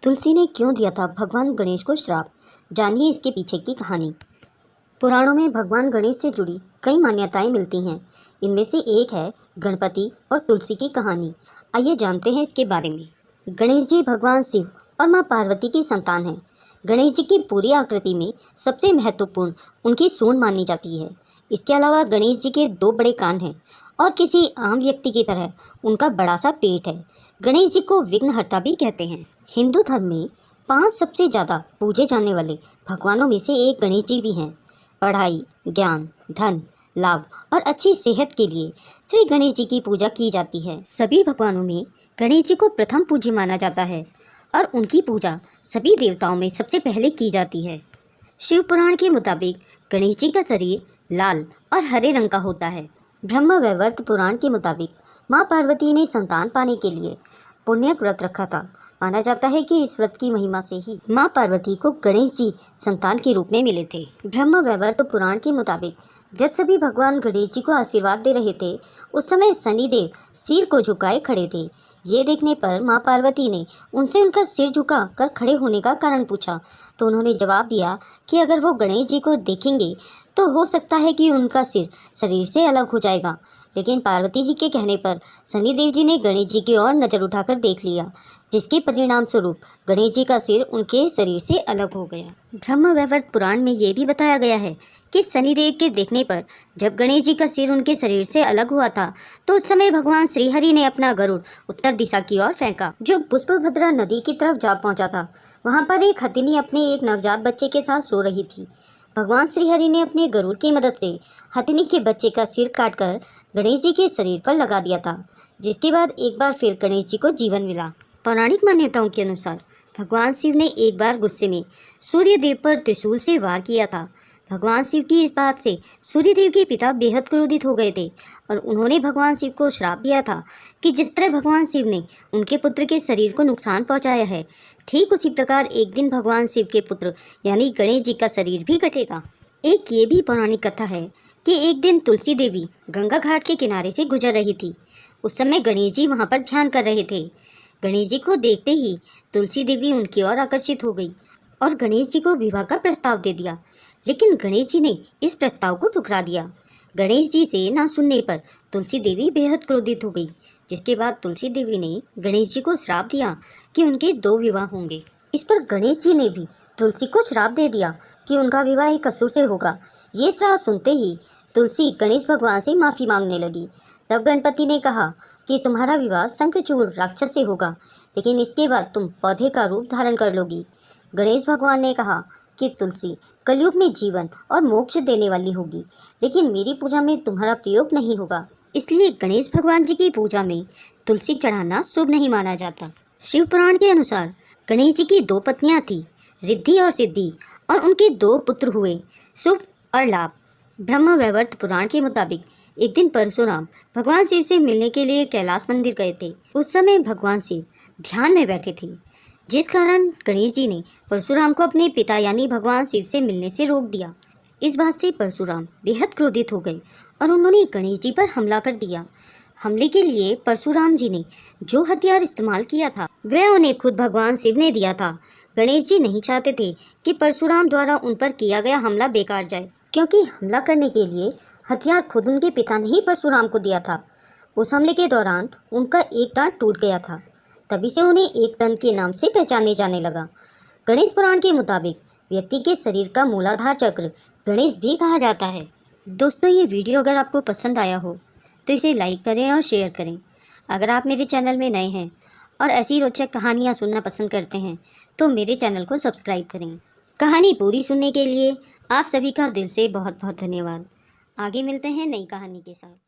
तुलसी ने क्यों दिया था भगवान गणेश को श्राप, जानिए इसके पीछे की कहानी। पुराणों में भगवान गणेश से जुड़ी कई मान्यताएं मिलती हैं। इनमें से एक है गणपति और तुलसी की कहानी। आइए जानते हैं इसके बारे में। गणेश जी भगवान शिव और मां पार्वती की संतान हैं। गणेश जी की पूरी आकृति में सबसे महत्वपूर्ण उनकी सूंड मानी जाती है। इसके अलावा गणेश जी के 2 बड़े कान हैं और किसी आम व्यक्ति की तरह उनका बड़ा सा पेट है। गणेश जी को विघ्नहर्ता भी कहते हैं। हिंदू धर्म में 5 सबसे ज़्यादा पूजे जाने वाले भगवानों में से एक गणेश जी भी हैं। पढ़ाई, ज्ञान, धन, लाभ और अच्छी सेहत के लिए श्री गणेश जी की पूजा की जाती है। सभी भगवानों में गणेश जी को प्रथम पूज्य माना जाता है और उनकी पूजा सभी देवताओं में सबसे पहले की जाती है। शिव पुराण के मुताबिक गणेश जी का शरीर लाल और हरे रंग का होता है। ब्रह्म वैवर्त पुराण के मुताबिक माँ पार्वती ने संतान पाने के लिए पुण्य व्रत रखा था। माना जाता है कि इस व्रत की महिमा से ही माँ पार्वती को गणेश जी संतान के रूप में मिले थे। ब्रह्म वैवर्त पुराण के मुताबिक जब सभी भगवान गणेश जी को आशीर्वाद दे रहे थे, उस समय शनिदेव सिर को झुकाए खड़े थे। ये देखने पर माँ पार्वती ने उनसे उनका सिर झुका कर खड़े होने का कारण पूछा, तो उन्होंने जवाब दिया कि अगर वो गणेश जी को देखेंगे तो हो सकता है कि उनका सिर शरीर से अलग हो जाएगा। लेकिन पार्वती जी के कहने पर शनिदेव जी ने गणेश जी की ओर नज़र उठाकर देख लिया, जिसके परिणाम स्वरूप गणेश जी का सिर उनके शरीर से अलग हो गया। ब्रह्म वैवर्त पुराण में ये भी बताया गया है कि शनिदेव के देखने पर जब गणेश जी का सिर उनके शरीर से अलग हुआ था, तो उस समय भगवान श्रीहरि ने अपना गरुड़ उत्तर दिशा की ओर फेंका, जो पुष्पभद्रा नदी की तरफ जा पहुंचा था। वहां पर एक हथिनी अपने एक नवजात बच्चे के साथ सो रही थी। भगवान श्रीहरि ने अपने गरुड़ की मदद से हथिनी के बच्चे का सिर काटकर गणेश जी के शरीर पर लगा दिया था, जिसके बाद एक बार फिर गणेश जी को जीवन मिला। पौराणिक मान्यताओं के अनुसार भगवान शिव ने एक बार गुस्से में सूर्य देव पर त्रिशूल से वार किया था। भगवान शिव की इस बात से सूर्य देव के पिता बेहद क्रोधित हो गए थे और उन्होंने भगवान शिव को श्राप दिया था कि जिस तरह भगवान शिव ने उनके पुत्र के शरीर को नुकसान पहुंचाया है, ठीक उसी प्रकार एक दिन भगवान शिव के पुत्र यानी गणेश जी का शरीर भी कटेगा। एक ये भी पौराणिक कथा है कि एक दिन तुलसी देवी गंगा घाट के किनारे से गुजर रही थी। उस समय गणेश जी वहाँ पर ध्यान कर रहे थे। गणेश जी को देखते ही तुलसी देवी उनकी ओर आकर्षित हो गई और गणेश जी को विवाह का प्रस्ताव दे दिया। लेकिन गणेश जी ने इस प्रस्ताव को ठुकरा दिया। गणेश जी से ना सुनने पर तुलसी देवी बेहद क्रोधित हो गई, जिसके बाद तुलसी देवी ने गणेश जी को श्राप दिया कि उनके 2 विवाह होंगे। इस पर गणेश जी ने भी तुलसी को श्राप दे दिया कि उनका विवाह एक असुर से होगा। ये श्राप सुनते ही तुलसी गणेश भगवान से माफ़ी मांगने लगी। तब गणपति ने कहा कि तुम्हारा विवाह शंखचूड़ राक्षस से होगा, लेकिन इसके बाद तुम पौधे का रूप धारण कर लोगी। गणेश भगवान ने कहा कि तुलसी कलयुग में जीवन और मोक्ष देने वाली होगी, लेकिन मेरी पूजा में तुम्हारा प्रयोग नहीं होगा। इसलिए गणेश भगवान जी की पूजा में तुलसी चढ़ाना शुभ नहीं माना जाता। शिव पुराण के अनुसार गणेश जी की 2 पत्नियां थीं, रिद्धि और सिद्धि, और उनके 2 पुत्र हुए, शुभ और लाभ। ब्रह्म वैवर्त पुराण के मुताबिक एक दिन परशुराम भगवान शिव से मिलने के लिए कैलाश मंदिर गए थे। उस समय भगवान शिव ध्यान में बैठे थे, जिस कारण गणेश जी ने परशुराम को अपने पिता यानी भगवान शिव से मिलने से रोक दिया। इस बात से परशुराम बेहद क्रोधित हो गए और उन्होंने गणेश जी पर हमला कर दिया। हमले के लिए परशुराम जी ने जो हथियार इस्तेमाल किया था, वह उन्हें खुद भगवान शिव ने दिया था। गणेश जी नहीं चाहते थे कि परशुराम द्वारा उन पर किया गया हमला बेकार जाए, क्योंकि हमला करने के लिए हथियार खुद उनके पिता ने ही परशुराम को दिया था। उस हमले के दौरान उनका एक दांत टूट गया था, तभी से उन्हें एक दंत के नाम से पहचाने जाने लगा। गणेश पुराण के मुताबिक व्यक्ति के शरीर का मूलाधार चक्र गणेश भी कहा जाता है। दोस्तों, ये वीडियो अगर आपको पसंद आया हो तो इसे लाइक करें और शेयर करें। अगर आप मेरे चैनल में नए हैं और ऐसी रोचक कहानियाँ सुनना पसंद करते हैं तो मेरे चैनल को सब्सक्राइब करें। कहानी पूरी सुनने के लिए आप सभी का दिल से बहुत बहुत धन्यवाद। आगे मिलते हैं नई कहानी के साथ।